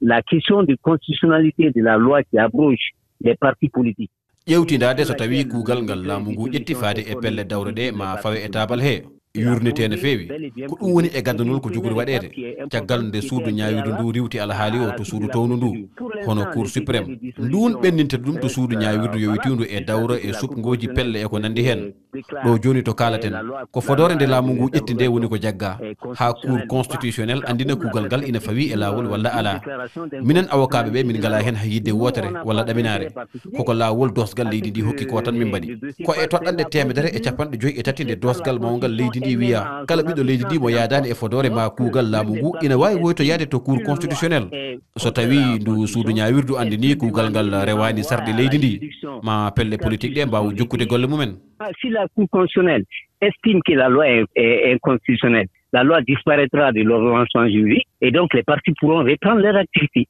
la question de constitutionnalité de la loi qui abroge les partis politiques. ƴewtindade so tawi kuugal ngal laamu ngu ƴetti faade e pelle dawre ɗe ma fawe e tabal he yurnete no feewi ko ɗum woni e gaddanol ko jogori waɗede caggal nde suudu ñawidu ndu riwti alhaali o to suudu townu ndu hono cour suprême ndun ɓenninte ɗum to suudu ñawidu yowitindu e dawra e supgoji pelle e ko nandi hen ɗo joni to kalaten ko fodore nde laamu ngu ƴetti nde woni ko jagga ha cour constitutionnel andina kuugal ngal ina fawi e lawol walla ala minen awokaɓe ɓe min ngala hen hay yidde wotere walla ɗaminare koko lawol dosgal leydi ndi hokki ko tan min mbaɗi ko e toɗɗande temedere e capanɗe joyyi e tati nde dosgal mawgal leydi ndi wiya kala ɓiɗɗo leydi ndi mo yadani e fodore ma kuugal laamu ngu ina wawi woyto yaade to cour constitutionnel so tawi ndu suudu ñawirdu andini kuugal ngal rewani sarɗi leydi ndi ma pelle politique ɗe mbawa jokkude golle mumen. Si la cour constitutionnelle estime que la loi est inconstitutionnelle, la loi disparaîtra de l'ordonnancement juridique et donc les partis pourront reprendre leur activité.